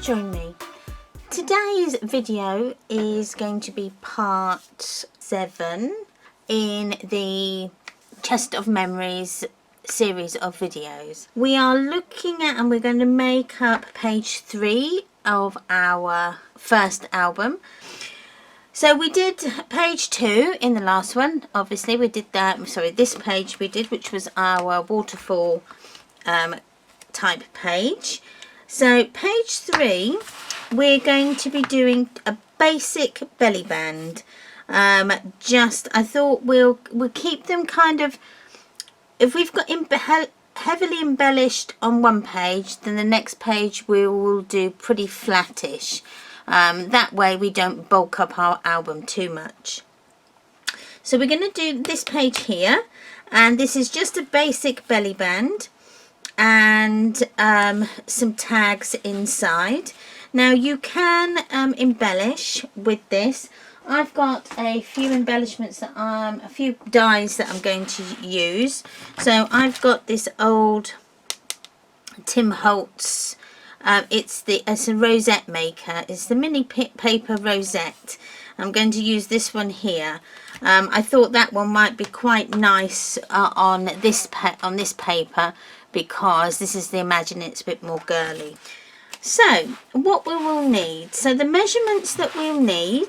join me. Today's video is going to be part 7 in the Chest of Memories series of videos. We are looking at and we're going to make up page 3 of our first album. So we did page 2 in the last one. Obviously we did that, sorry, this page we did, which was our waterfall type page. So page 3 we're going to be doing a basic belly band. I thought we'll keep them kind of, if we've got heavily embellished on one page, then the next page we will do pretty flattish. That way we don't bulk up our album too much. So we're going to do this page here, and this is just a basic belly band and some tags inside. Now you can embellish with this. I've got a few embellishments that a few dies that I'm going to use. So I've got this old Tim Holtz. It's a rosette maker. It's the mini paper rosette. I'm going to use this one here. I thought that one might be quite nice on this paper, because this is the Imagine It's a bit more girly. So what we will need, so the measurements that we'll need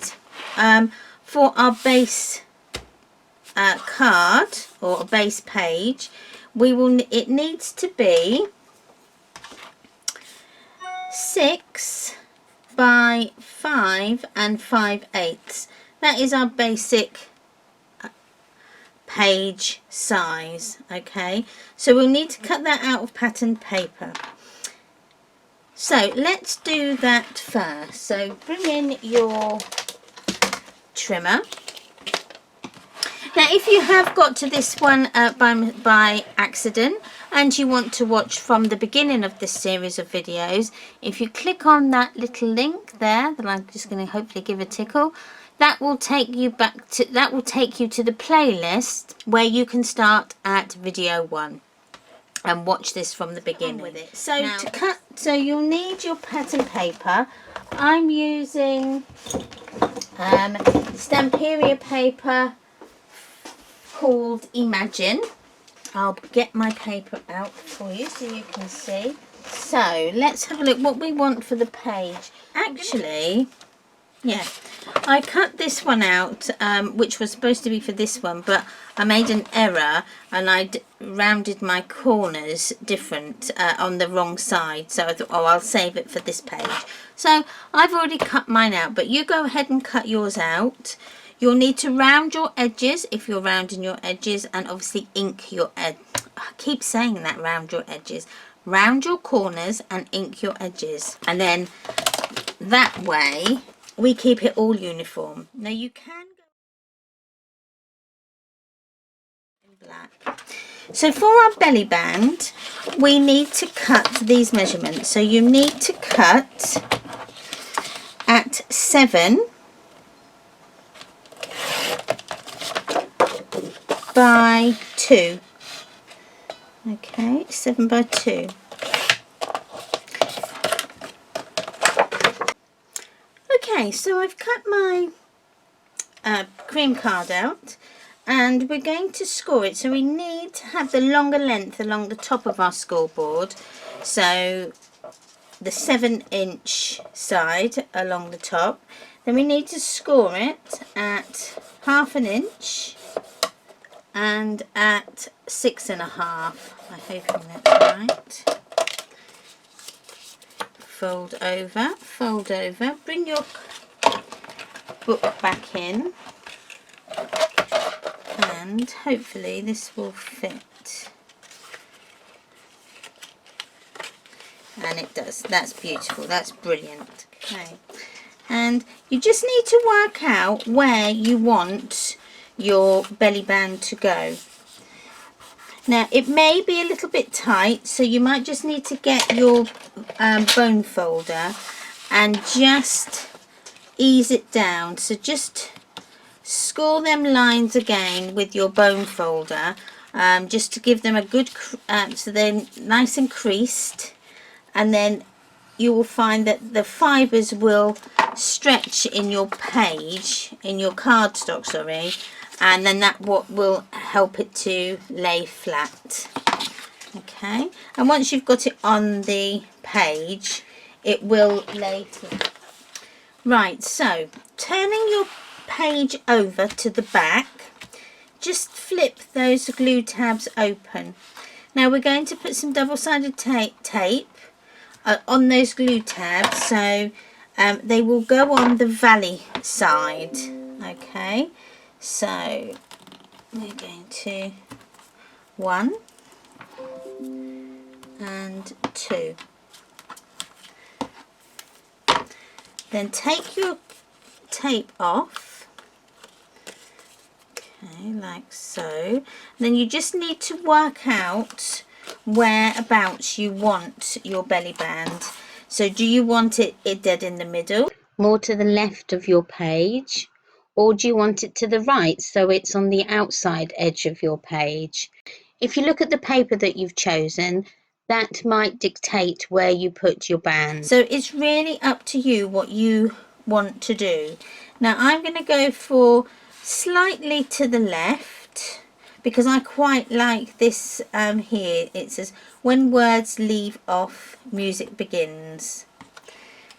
for our base card or a base page, it needs to be 6 by 5 and 5/8. That is our basic page size. Okay, so we'll need to cut that out of patterned paper. So let's do that first. So bring in your trimmer. Now if you have got to this one by accident and you want to watch from the beginning of this series of videos, if you click on that little link there that I'm just going to hopefully give a tickle, that will take you to the playlist where you can start at video 1 and watch this from the beginning with it. So now, to cut, so you'll need your pattern paper. I'm using Stamperia paper called Imagine. I'll get my paper out for you so you can see. So let's have a look what we want for the page. Actually, yeah, I cut this one out, which was supposed to be for this one, but I made an error and I rounded my corners different on the wrong side. So I thought, oh, I'll save it for this page. So I've already cut mine out, but you go ahead and cut yours out. You'll need to round your edges if you're rounding your edges, and obviously ink your edge. I keep saying that, round your edges. Round your corners and ink your edges, and then that way we keep it all uniform. Now you can go in black. So for our belly band we need to cut these measurements. So you need to cut at 7 by 2. Okay, 7 by 2. Okay, so I've cut my cream card out and we're going to score it. So we need to have the longer length along the top of our scoreboard. So the 7-inch side along the top. Then we need to score it at 1/2 inch and at 6.5. I'm hoping that's right. Fold over, bring your book back in, and hopefully this will fit. And it does. That's beautiful, that's brilliant. Okay, and you just need to work out where you want your belly band to go. Now it may be a little bit tight, so you might just need to get your bone folder and just ease it down. So just score them lines again with your bone folder, just to give them a good so they're nice and creased, and then you will find that the fibres will stretch in your page, in your cardstock, sorry, and then that what will help it to lay flat. Okay, and once you've got it on the page, it will lay flat. Right, so turning your page over to the back, just flip those glue tabs open. Now we're going to put some double-sided tape on those glue tabs, so they will go on the valley side. Okay, so we're going to 1 and 2. Then take your tape off, okay, like so. Then you just need to work out whereabouts you want your belly band. So do you want it dead in the middle, more to the left of your page, or do you want it to the right so it's on the outside edge of your page? If you look at the paper that you've chosen, that might dictate where you put your band. So it's really up to you what you want to do. Now I'm going to go for slightly to the left because I quite like this here. It says, when words leave off, music begins.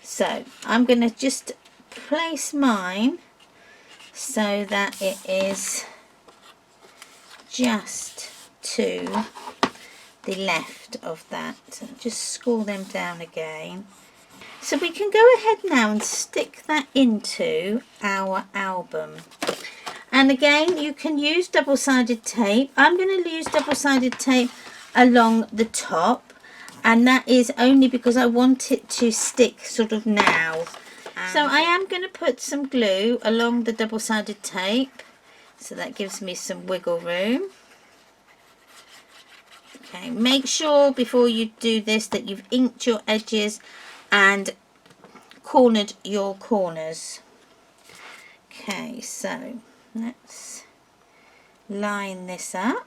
So I'm going to just place mine so that it is just to the left of that. Just scroll them down again. So we can go ahead now and stick that into our album. And again, you can use double-sided tape. I'm going to use double-sided tape along the top, and that is only because I want it to stick sort of now. So I am going to put some glue along the double-sided tape, so that gives me some wiggle room. Okay, make sure before you do this that you've inked your edges and cornered your corners. Okay, so let's line this up.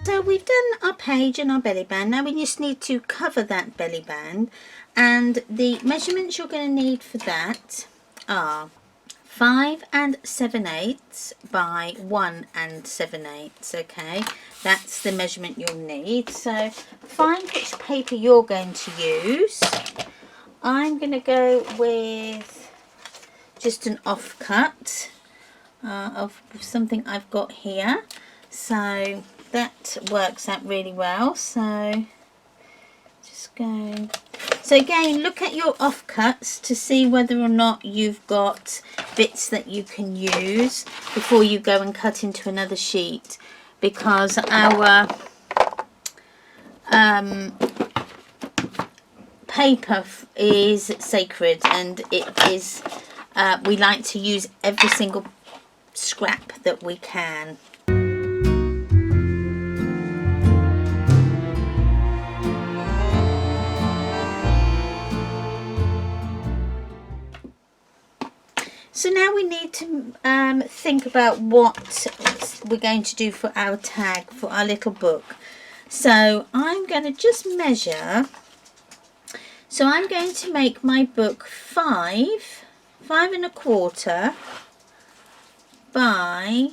So we've done our page and our belly band. Now we just need to cover that belly band, and the measurements you're going to need for that are 5 7/8 by 1 7/8. Okay, that's the measurement you'll need. So find which paper you're going to use. I'm going to go with just an offcut of something I've got here, so that works out really well. So just go. So again, look at your offcuts to see whether or not you've got bits that you can use before you go and cut into another sheet, because our paper is sacred, and it is we like to use every single scrap that we can. So now we need to think about what we're going to do for our tag, for our little book. So I'm going to just measure. So I'm going to make my book 5 1/4 by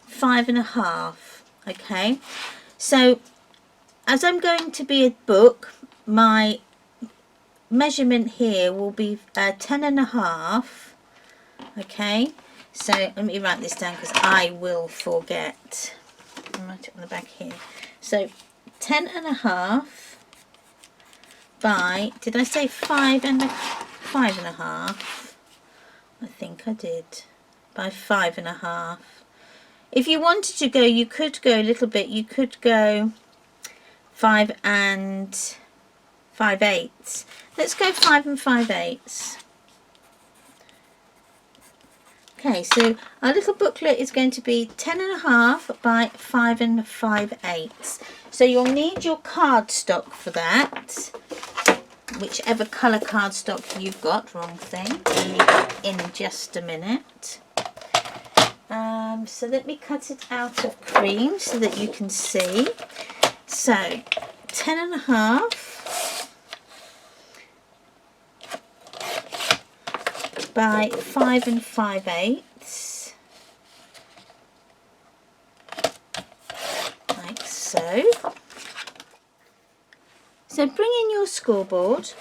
5 1/2. Okay, so as I'm going to be a book, my measurement here will be 10 1/2. Okay, so let me write this down because I will forget. I'll write it on the back here. So 10 1/2 by, did I say 5 1/2? I think I did. By 5 1/2. If you wanted to go, you could go a little bit. You could go 5 5/8. Let's go 5 5/8. Okay, so our little booklet is going to be 10 1/2 by 5 5/8. So you'll need your cardstock for that. whichever colour cardstock you've got. Wrong thing. In just a minute. So let me cut it out of cream so that you can see. So 10.5 by 5 5/8, like so. So bring in your scoreboard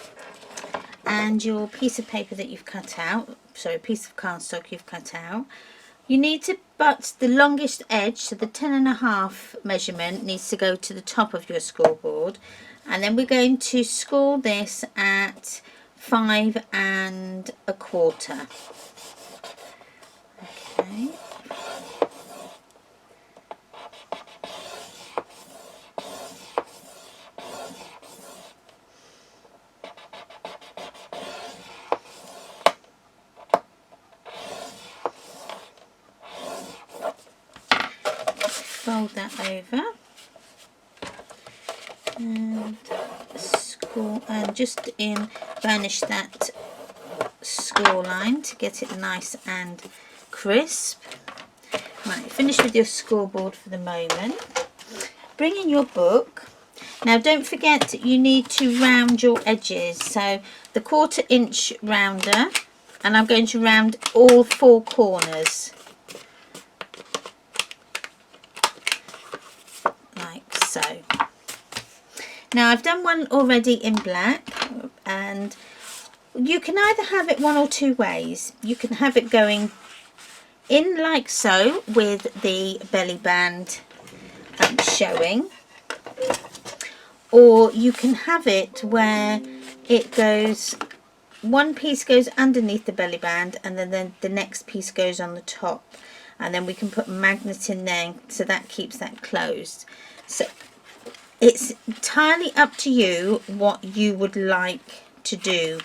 and your piece of paper that you've cut out, sorry, piece of cardstock you've cut out. You need to butt the longest edge, so the 10.5 measurement needs to go to the top of your scoreboard, and then we're going to score this at 5 1/4. Okay. Fold that over and score, and just burnish that score line to get it nice and crisp. Right, finish with your scoreboard for the moment. Bring in your book. Now don't forget you need to round your edges, so the 1/4 inch rounder, and I'm going to round all 4 corners. So now I've done one already in black, and you can either have it one or two ways. You can have it going in like so with the belly band showing, or you can have it where it goes, one piece goes underneath the belly band and then the next piece goes on the top, and then we can put a magnet in there so that keeps that closed. So it's entirely up to you what you would like to do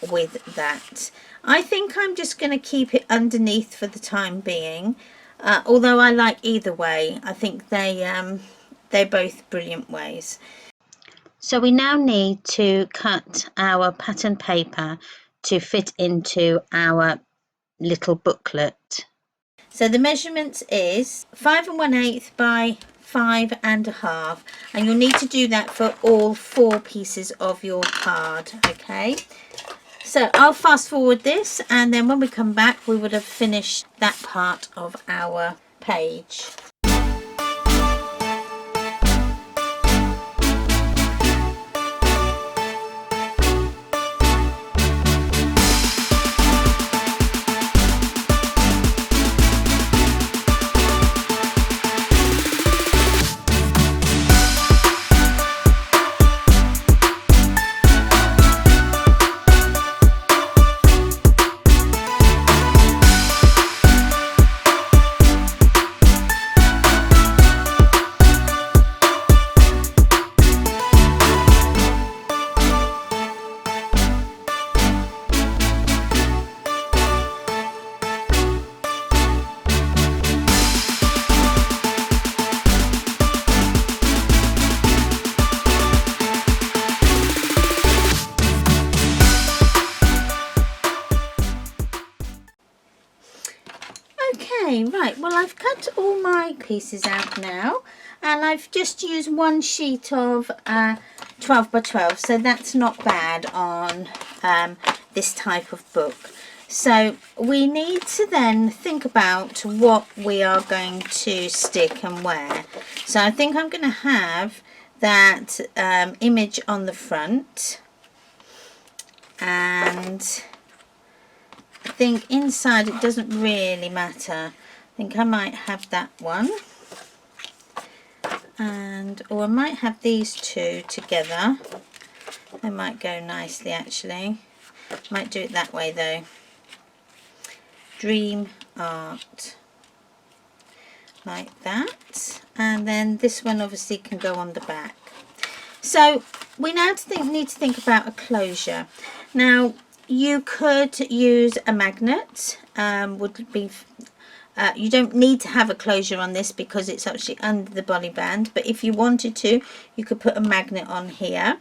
with that. I think I'm just going to keep it underneath for the time being, although I like either way. I think they're both brilliant ways. So we now need to cut our pattern paper to fit into our little booklet. So the measurement is 5 1/8 by 5 1/2, and you'll need to do that for all 4 pieces of your card. Okay, so I'll fast forward this, and then when we come back we would have finished that part of our page. Okay, right, well I've cut all my pieces out now, and I've just used one sheet of 12 by 12, so that's not bad on this type of book. So we need to then think about what we are going to stick and where. So I think I'm going to have that image on the front, and I think inside it doesn't really matter. I think I might have that one, or I might have these two together. They might go nicely actually. Might do it that way though. Dream Art, like that, and then this one obviously can go on the back. So we now need to think about a closure. Now you could use a magnet, would be you don't need to have a closure on this because it's actually under the body band, but if you wanted to, you could put a magnet on here.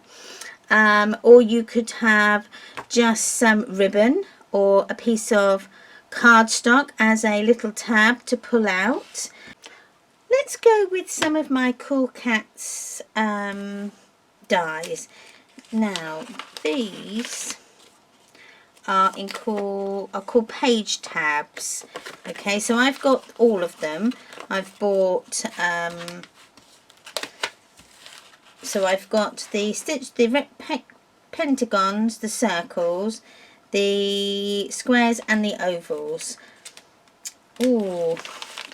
or you could have just some ribbon or a piece of cardstock as a little tab to pull out. Let's go with some of my Cool Cats dies. Now these are called page tabs. Okay, so I've got all of them. I've bought so I've got the pentagons, the circles, the squares and the ovals. Oh,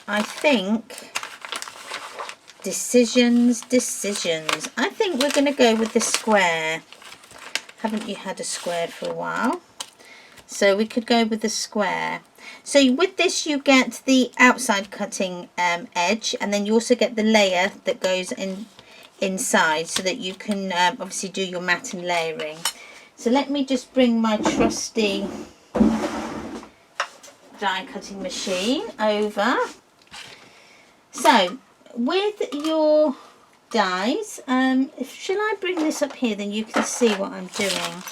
I think decisions. I think we're going to go with the square. Haven't you had a square for a while? So we could go with the square. So with this you get the outside cutting edge, and then you also get the layer that goes inside, so that you can obviously do your mat and layering. So let me just bring my trusty die cutting machine over. So with your dies, shall I bring this up here, then you can see what I'm doing.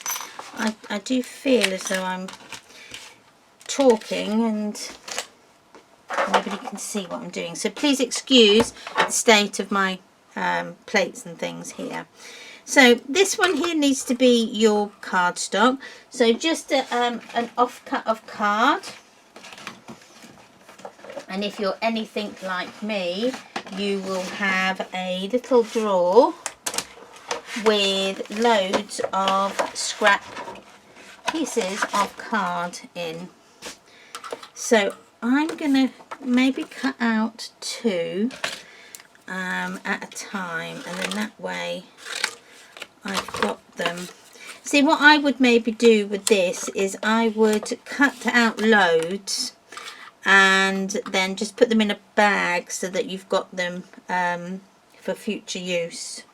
I do feel as though I'm talking and nobody can see what I'm doing, so please excuse the state of my plates and things here. So this one here needs to be your cardstock, so just an offcut of card, and if you're anything like me, you will have a little drawer with loads of scrap pieces of card in. So I'm gonna maybe cut out 2 at a time, and then that way I've got them. See, what I would maybe do with this is I would cut out loads and then just put them in a bag so that you've got them for future use.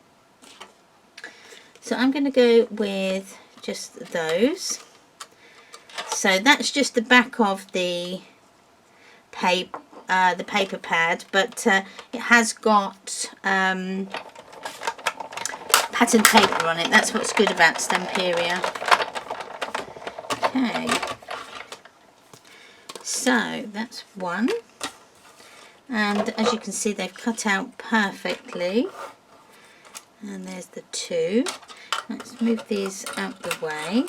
So I'm going to go with just those. So that's just the back of the paper pad, but it has got pattern paper on it. That's what's good about Stamperia. Okay, so that's one, and as you can see they've cut out perfectly, and there's the 2. Let's move these out the way.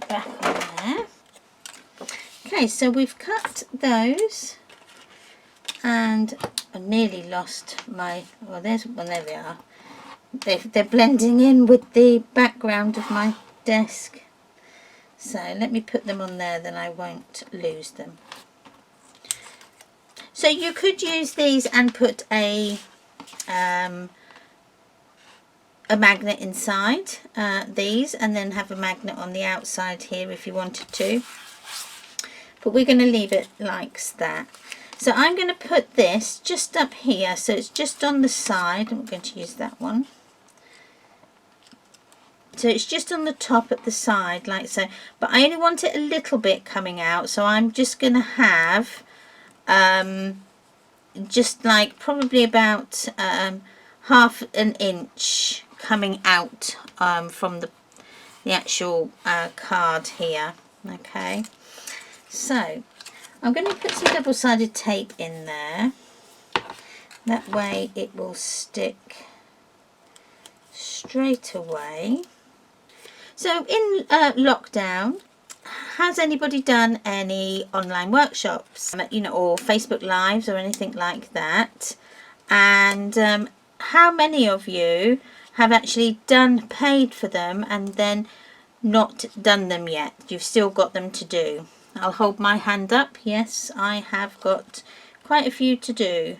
Back on there. Okay, so we've cut those, and I nearly lost my, well, there's one, there they are. They're blending in with the background of my desk. So let me put them on there, then I won't lose them. So you could use these and put a magnet inside these, and then have a magnet on the outside here if you wanted to. But we're going to leave it like that. So I'm going to put this just up here, so it's just on the side. I'm going to use that one. So it's just on the top at the side like so, but I only want it a little bit coming out, so I'm just going to have just like probably about half an inch coming out from the actual card here. Okay, so I'm going to put some double-sided tape in there, that way it will stick straight away. So in lockdown, has anybody done any online workshops, you know, or Facebook Lives or anything like that? And how many of you have actually paid for them and then not done them yet? You've still got them to do. I'll hold my hand up. Yes, I have got quite a few to do.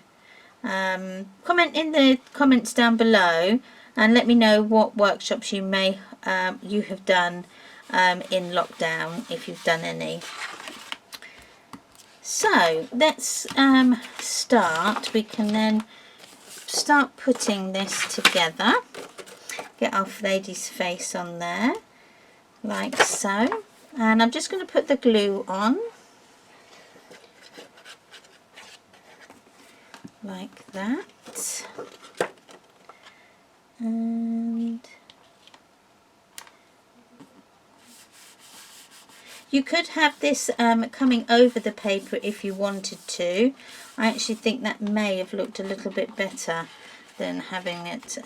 Comment in the comments down below and let me know what workshops you may you have done in lockdown, if you've done any. So let's start. We can then start putting this together. Get our lady's face on there like so, and I'm just going to put the glue on. like that. And you could have this coming over the paper if you wanted to. I actually think that may have looked a little bit better than having it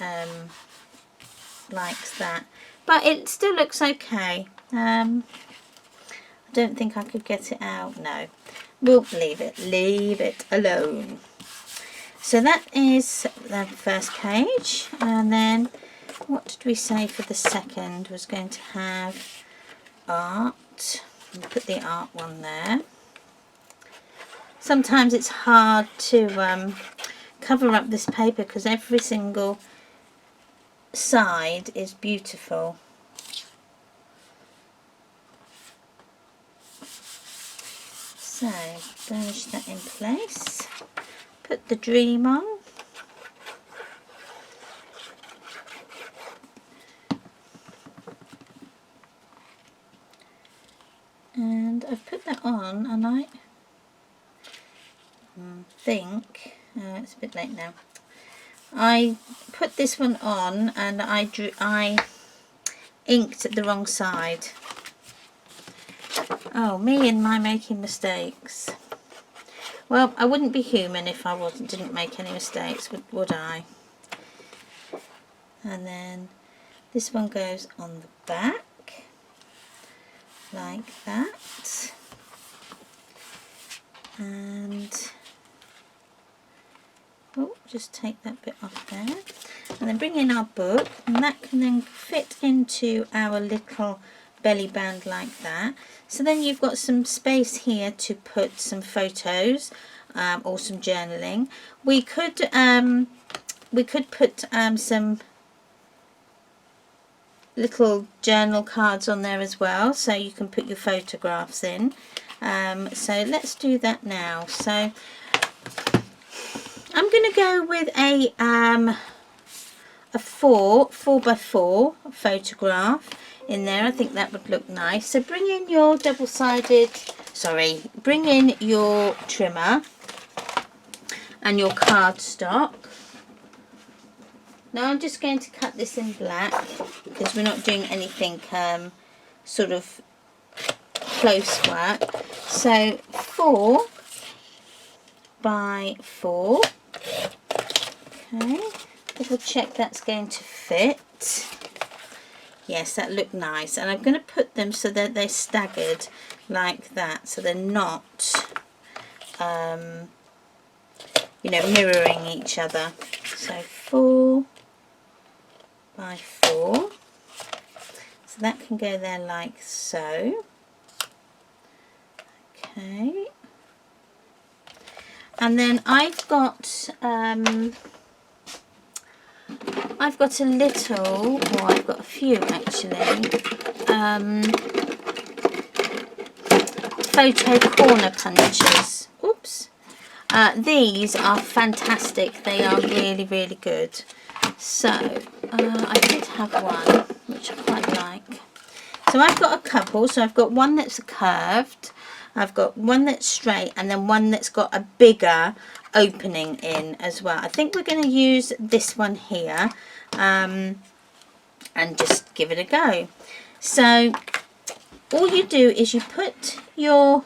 like that, but it still looks okay. I don't think I could get it out. No, we'll leave it alone. So that is the first page, and then what did we say for the second? Was going to have art. Put the art one there. Sometimes it's hard to cover up this paper because every single side is beautiful. So burnish that in place. Put the dream on. And I've put that on, and I think it's a bit late now. I put this one on and I inked the wrong side. Oh, me and my making mistakes. Well, I wouldn't be human if I didn't make any mistakes, would I? And then this one goes on the back like that. And just take that bit off there, and then bring in our book, and that can then fit into our little belly band like that. So then you've got some space here to put some photos or some journaling. We could put some little journal cards on there as well, so you can put your photographs in. So let's do that now. So I'm going to go with a 4x4 photograph in there. I think that would look nice. So bring in your bring in your trimmer and your cardstock. Now I'm just going to cut this in black because we're not doing anything sort of close work. So 4x4. Okay, double check that's going to fit. Yes, that looked nice, and I'm going to put them so that they're staggered like that, so they're not you know, mirroring each other. So 4x4, so that can go there like so. Okay, and then I've got a little, or I've got a few actually, photo corner punches. Oops. These are fantastic. They are really, really good. So I did have one which I quite like. So I've got a couple. So I've got one that's curved, I've got one that's straight, and then one that's got a bigger opening in as well. I think we're going to use this one here and just give it a go. So all you do is you put your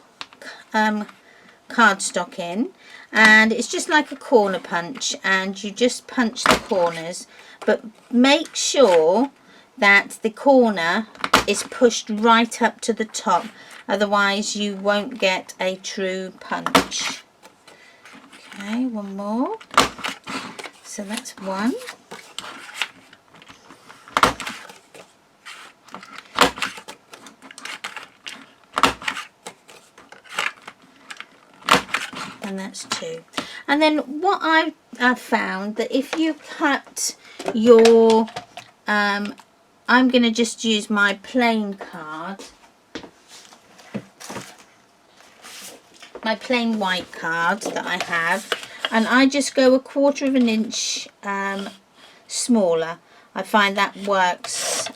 cardstock in, and it's just like a corner punch, and you just punch the corners, but make sure that the corner is pushed right up to the top, otherwise you won't get a true punch. Okay, one more. So that's one. And that's two. And then what I found that if you cut your I'm going to just use my plain card, my plain white card that I have, and I just go 1/4 inch smaller. I find that works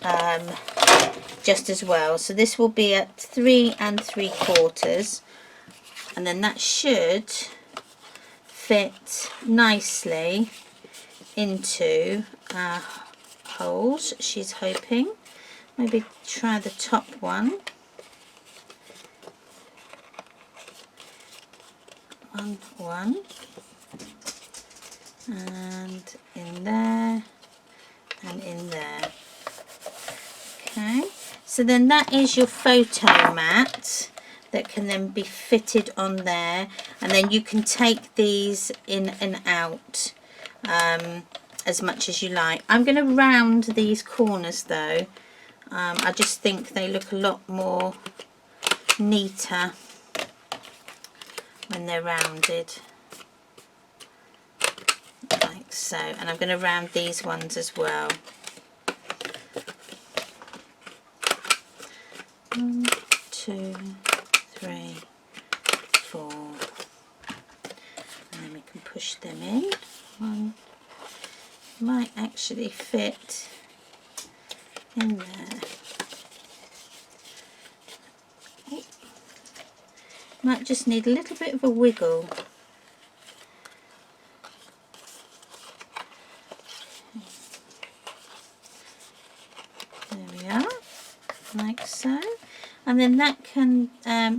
just as well. So this will be at 3 3/4, and then that should fit nicely into our holes, she's hoping. Maybe try the top one. One. And in there. And in there. Okay. So then that is your photo mat that can then be fitted on there, and then you can take these in and out as much as you like. I'm going to round these corners though. I just think they look a lot more neater when they're rounded, like so. And I'm going to round these ones as well. 1, 2, 3, 4, and then we can push them in. One might actually fit in there. Oh. Might just need a little bit of a wiggle. There we are, like so. And then that can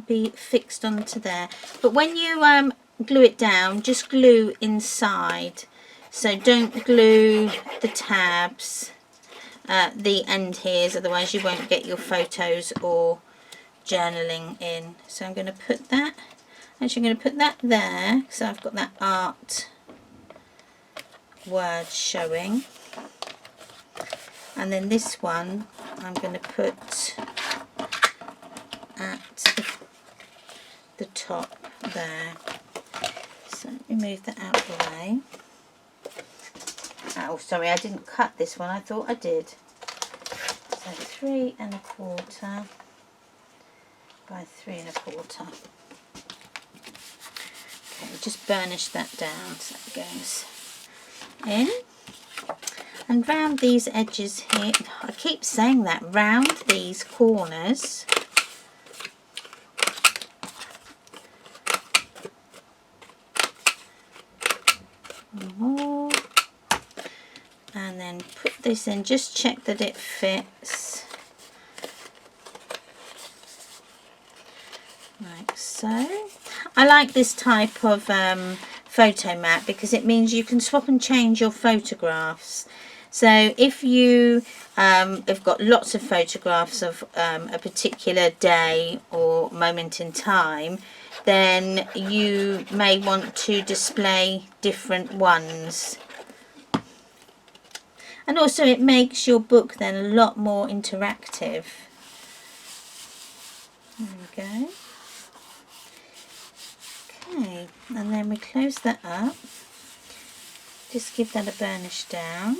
be fixed onto there. But when you glue it down, just glue inside. So don't glue the tabs, the end here, otherwise you won't get your photos or journaling in. So I'm going to put that, actually I'm going to put that there, so I've got that art word showing. And then this one I'm going to put at the top there. So let me move that out of the way. Oh, sorry, I didn't cut this one. I thought I did. So 3 1/4 by 3 1/4. Okay, just burnish that down so it goes in. And round these edges here. I keep saying that, round these corners. More. And then put this in, just check that it fits like so. I like this type of photo mat because it means you can swap and change your photographs. So if you have got lots of photographs of a particular day or moment in time, then you may want to display different ones. And also it makes your book then a lot more interactive. There we go. Okay, and then we close that up. Just give that a burnish down.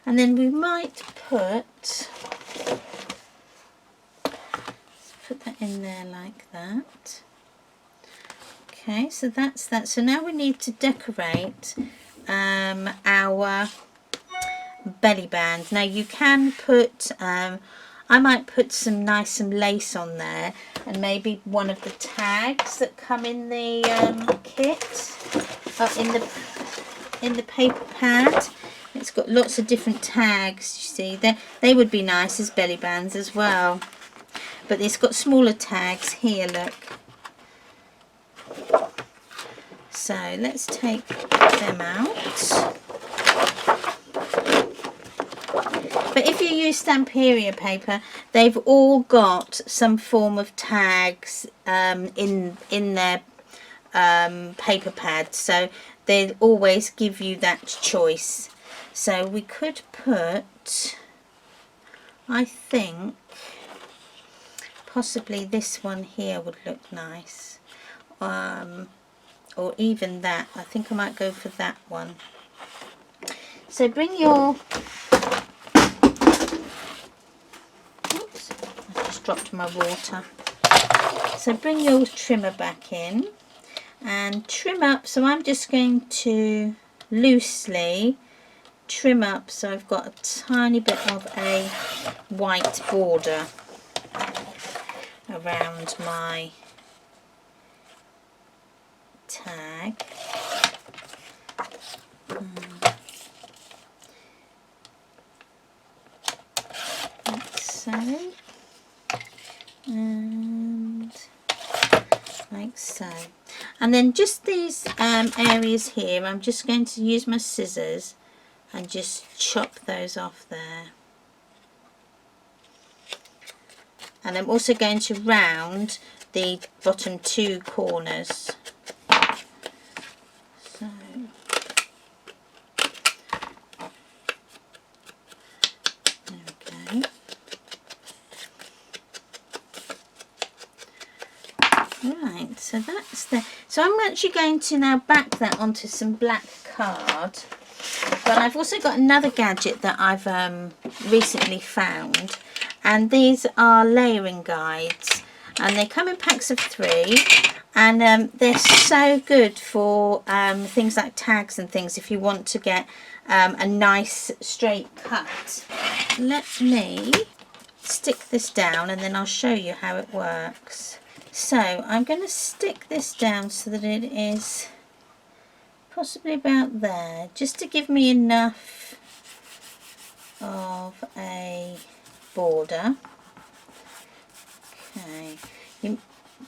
And then we might put that in there like that. Okay, so that's that. So now we need to decorate our belly band. Now you can put, I might put some lace on there, and maybe one of the tags that come in the kit, in the paper pad. It's got lots of different tags, you see. They would be nice as belly bands as well. But it's got smaller tags here, look. So let's take them out. But if you use Stamperia paper, they've all got some form of tags in their paper pads. So they always give you that choice. So we could put, I think, possibly this one here would look nice. Or even that. I think I might go for that one. So bring your, oops, I just dropped my water. So bring your trimmer back in and trim up. So I'm just going to loosely trim up, so I've got a tiny bit of a white border around my tag. Like so. And like so. And then just these areas here, I'm just going to use my scissors and just chop those off there. And I'm also going to round the bottom 2 corners. So there we go. Right, so that's there. So I'm actually going to now back that onto some black card. But I've also got another gadget that I've recently found, and these are layering guides, and they come in packs of 3, and they're so good for things like tags and things if you want to get a nice straight cut. Let me stick this down and then I'll show you how it works. So I'm going to stick this down so that it is possibly about there, just to give me enough of a border. Okay, you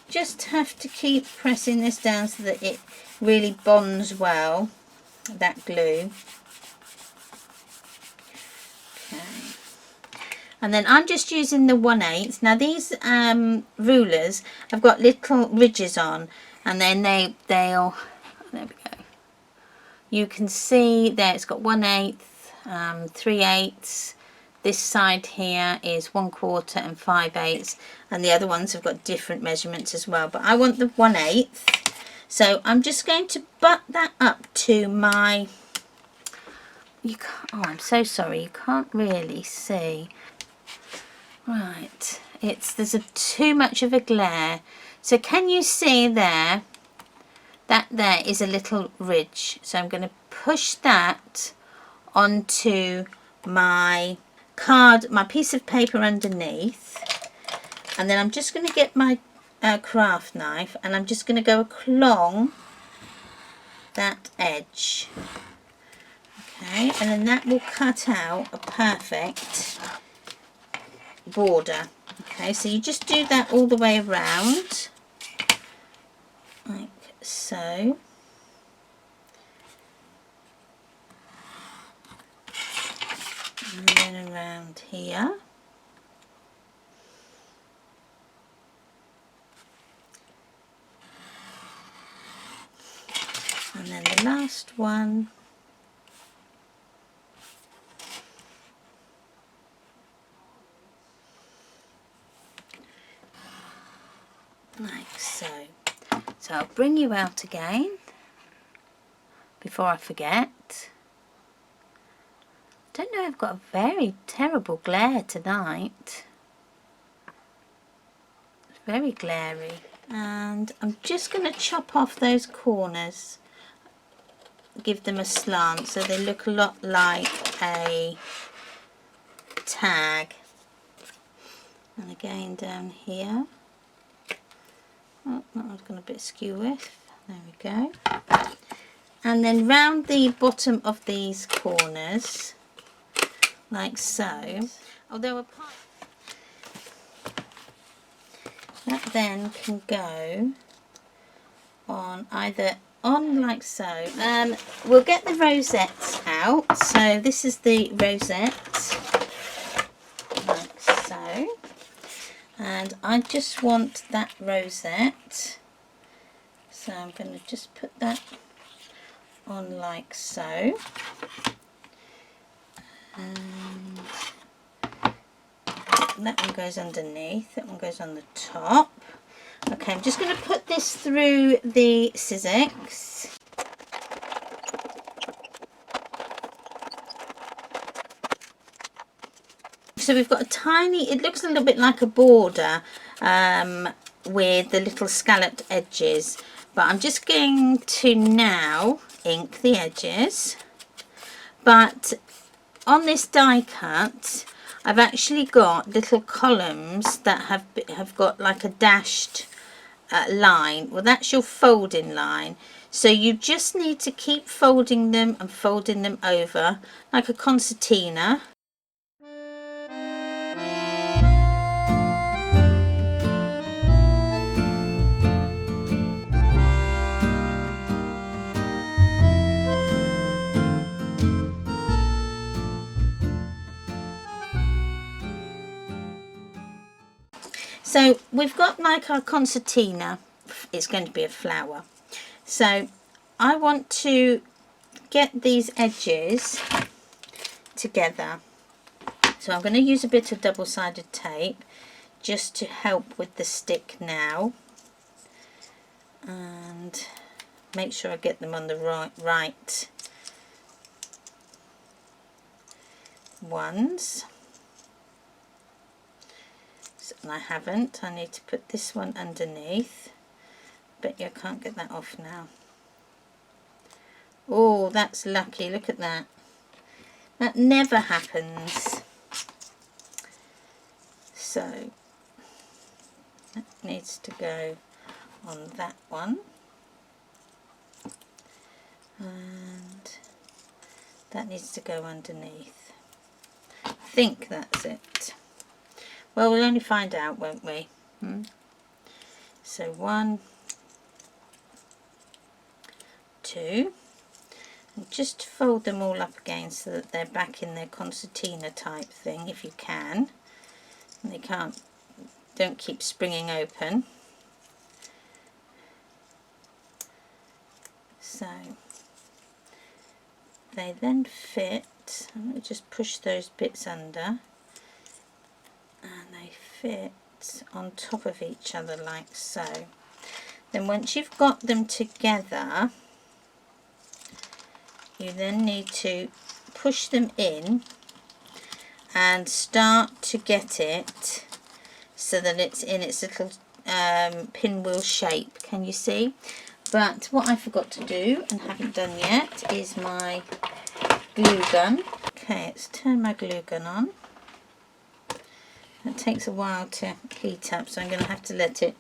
just have to keep pressing this down so that it really bonds well, that glue. Okay, and then I'm just using the 1/8. Now these rulers have got little ridges on, and then they'll there we go. You can see there it's got 1/8, 3/8. This side here is 1/4 and 5/8, and the other ones have got different measurements as well. But I want the 1/8, so I'm just going to butt that up to my. You can't, oh, I'm so sorry. You can't really see. Right, there's too much of a glare. So can you see there? That there is a little ridge, so I'm going to push that onto my card, my piece of paper underneath, and then I'm just going to get my craft knife and I'm just going to go along that edge. Okay, and then that will cut out a perfect border. Okay, so you just do that all the way around, like so. And then around here. And then the last one. Like so. So I'll bring you out again before I forget. I don't know, I've got a very terrible glare tonight. It's very glary. And I'm just going to chop off those corners, give them a slant so they look a lot like a tag. And again down here. Oh, that one's gone a bit skew with. There we go. And then round the bottom of these corners, like so. Although that then can go on either on like so. We'll get the rosettes out. So this is the rosette, like so. And I just want that rosette, so I'm going to just put that on like so. And that one goes underneath, that one goes on the top. Okay, I'm just going to put this through the scissors. So we've got a tiny, it looks a little bit like a border with the little scalloped edges, but I'm just going to now ink the edges. But on this die cut, I've actually got little columns that have got like a dashed line. Well, that's your folding line. So you just need to keep folding them and folding them over like a concertina. So we've got like our concertina, it's going to be a flower. So I want to get these edges together. So I'm going to use a bit of double-sided tape just to help with the stick now. And make sure I get them on the right ones. And I haven't. I need to put this one underneath. Bet you I can't get that off now. Oh, that's lucky. Look at that. That never happens. So that needs to go on that one. And that needs to go underneath. I think that's it. Well, we'll only find out, won't we? So 1, 2, and just fold them all up again so that they're back in their concertina type thing, if you can. And they don't keep springing open. So they then fit. I'm going to just push those bits under. And they fit on top of each other like so. Then once you've got them together, you then need to push them in and start to get it so that it's in its little pinwheel shape. Can you see? But what I forgot to do and haven't done yet is my glue gun. Okay, let's turn my glue gun on. It takes a while to heat up, so I'm going to have to let it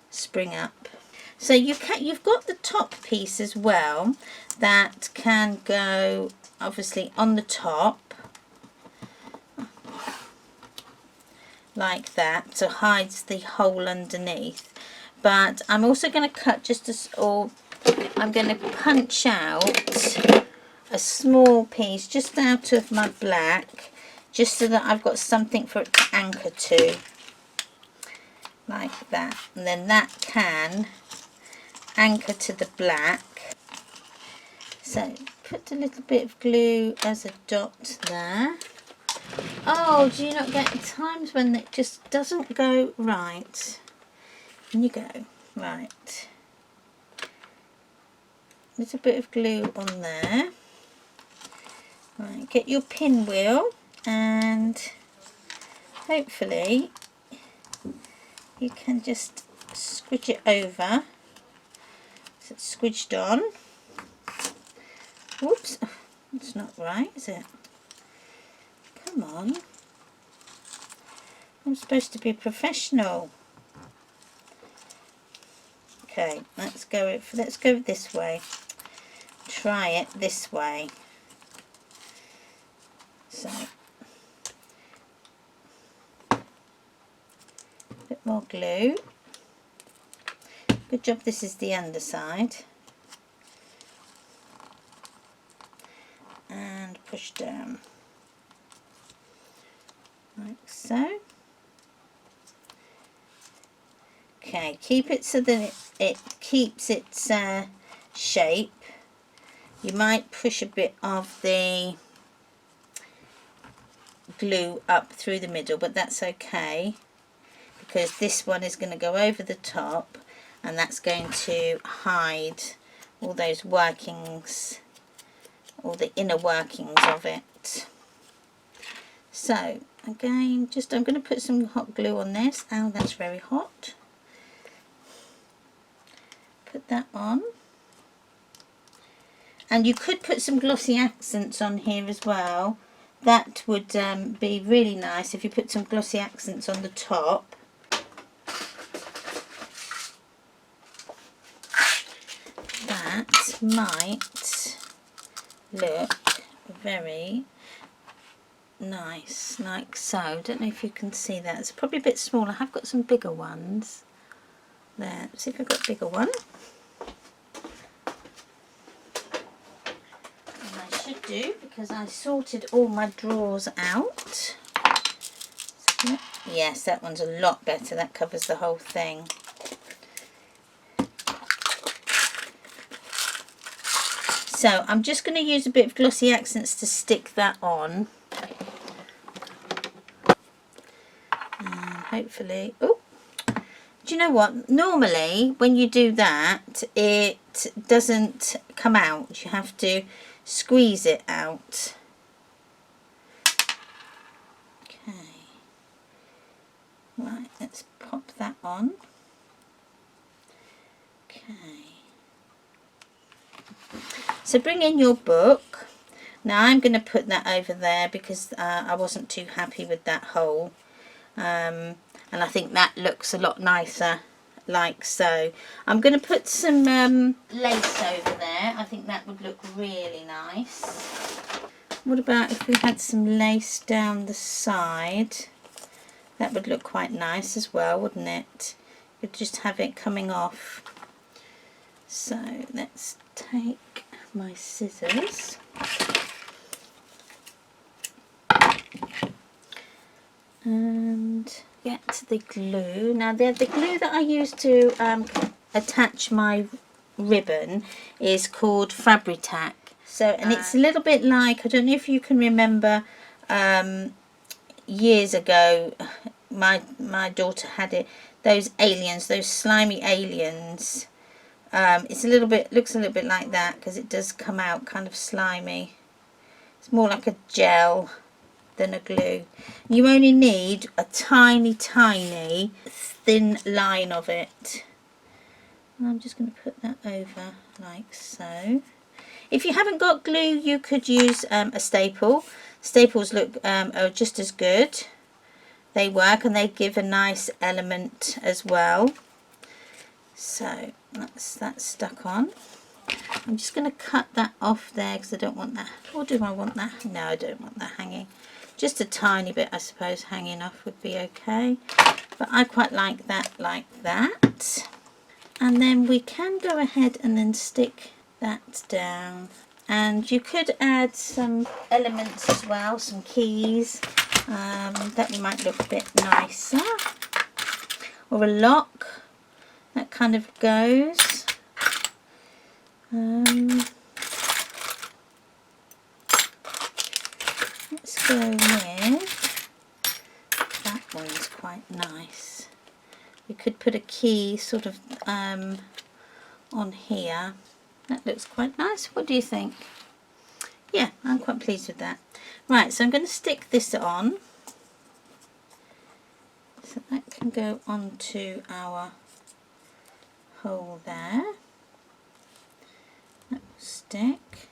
spring up. So you've got the top piece as well that can go obviously on the top like that, so hides the hole underneath. But I'm also going to cut I'm going to punch out a small piece just out of my black, just so that I've got something for it to anchor to, like that. And then that can anchor to the black. So put a little bit of glue as a dot there. Oh, do you not get times when it just doesn't go right? And you go, right. Little bit of glue on there. Right, get your pinwheel. And hopefully you can just squidge it over so it's squidged on. Whoops, it's not right, is it? Come on, I'm supposed to be professional. Okay, let's go this way. Try it this way. So bit more glue. Good job this is the underside. And push down like so. Okay, keep it so that it keeps its shape. You might push a bit of the glue up through the middle, but that's okay, because this one is going to go over the top and that's going to hide all those workings, all the inner workings of it. So again, I'm going to put some hot glue on this. Oh, that's very hot. Put that on. And you could put some glossy accents on here as well. That would be really nice if you put some glossy accents on the top. That. might look very nice, like so. I don't know if you can see that. It's probably a bit small. I have got some bigger ones. There, let's see if I've got a bigger one. And I should do, because I sorted all my drawers out. Yes, that one's a lot better. That covers the whole thing. So I'm just going to use a bit of glossy accents to stick that on. And hopefully, oh, do you know what? Normally when you do that, it doesn't come out. You have to squeeze it out. Okay. Right, let's pop that on. Okay. So bring in your book. Now I'm going to put that over there because I wasn't too happy with that hole. And I think that looks a lot nicer like so. I'm going to put some lace over there. I think that would look really nice. What about if we had some lace down the side? That would look quite nice as well, wouldn't it? You'd just have it coming off. So let's take my scissors and get the glue. Now the glue that I use to attach my ribbon is called Fabri-Tac. So, and it's a little bit like, I don't know if you can remember, years ago my daughter had it, those aliens, those slimy aliens. It's a little bit, looks a little bit like that because it does come out kind of slimy. It's more like a gel than a glue. You only need a tiny thin line of it. And I'm just going to put that over like so. If you haven't got glue, you could use a staple. Staples look are just as good. They work and they give a nice element as well. So that's stuck on. I'm just going to cut that off there because I don't want that. Or do I want that? No, I don't want that hanging. Just a tiny bit, I suppose, hanging off would be okay. But I quite like that like that. And then we can go ahead and then stick that down. And you could add some elements as well, some keys. That might look a bit nicer. Or a lock. That kind of goes. Let's go with, that one's quite nice. We could put a key sort of on here. That looks quite nice. What do you think? Yeah, I'm quite pleased with that. Right, so I'm going to stick this on. So that can go onto our hole there. That will stick.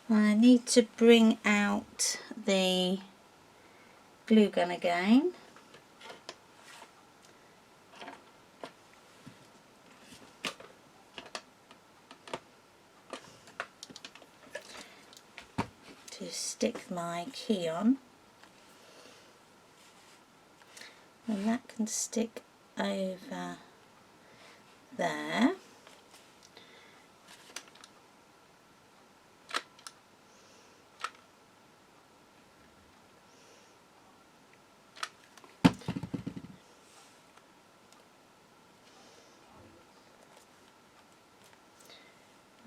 I need to bring out the glue gun again. To stick my key on. And that can stick over there.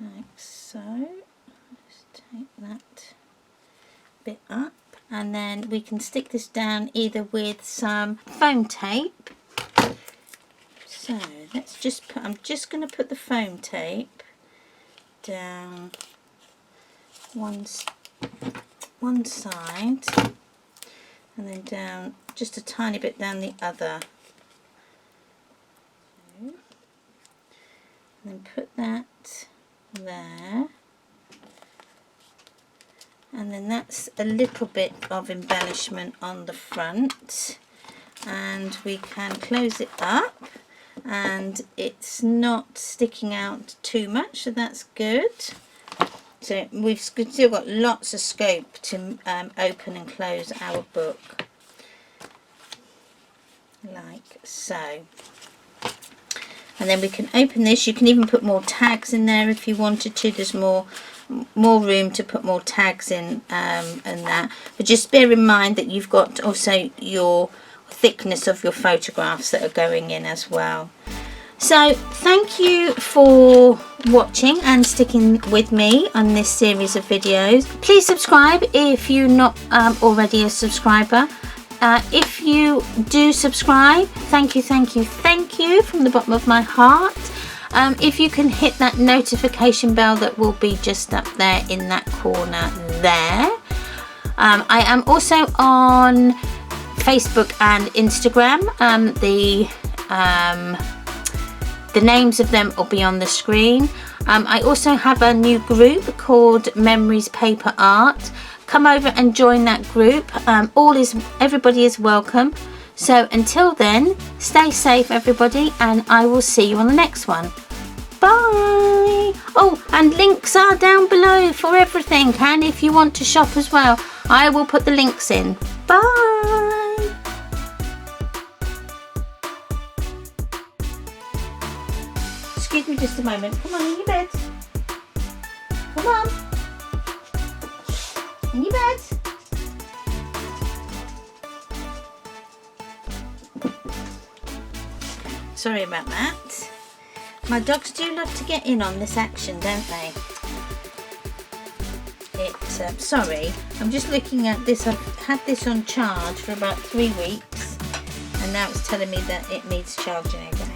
Like so. Just take that bit up, and then we can stick this down either with some foam tape. So let's just put, I'm just going to put the foam tape down one side and then down just a tiny bit down the other. And then put that there. And then that's a little bit of embellishment on the front, and we can close it up and it's not sticking out too much, so that's good. So we've still got lots of scope to open and close our book, like so. And then we can open this. You can even put more tags in there if you wanted to. There's more room to put more tags in and that. But just bear in mind that you've got also your thickness of your photographs that are going in as well. So thank you for watching and sticking with me on this series of videos. Please subscribe if you're not already a subscriber. If you do subscribe, thank you from the bottom of my heart. If you can hit that notification bell that will be just up there in that corner there. I am also on Facebook and Instagram. The names of them will be on the screen. I also have a new group called Memories Paper Art. Come over and join that group. Everybody is welcome. So until then, stay safe everybody, and I will see you on the next one. Bye. Oh, and links are down below for everything, and if you want to shop as well, I will put the links in. Bye. Excuse me just a moment. Come on, in your bed. Come on. In your bed. Sorry about that. My dogs do love to get in on this action, don't they? Sorry, I'm just looking at this. I've had this on charge for about 3 weeks, and now it's telling me that it needs charging again.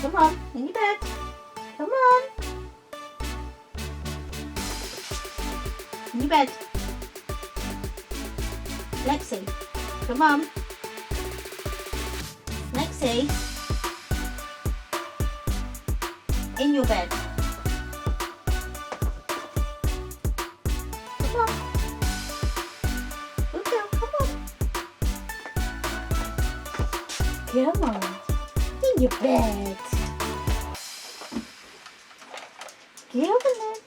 Come on, in your bed. Come on. In your bed. Lexi, come on. Lexi. In your bed. Come on. Good girl, come on. Come on. In your bed. Go on then.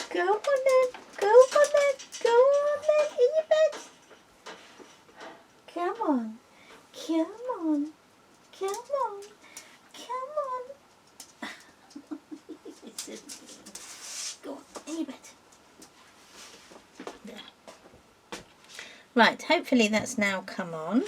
Go on then. Go on then. Go on then. In your bed. Come on. Come on. Come on. Come on. Go on. In your bed. There. Right. Hopefully that's now come on.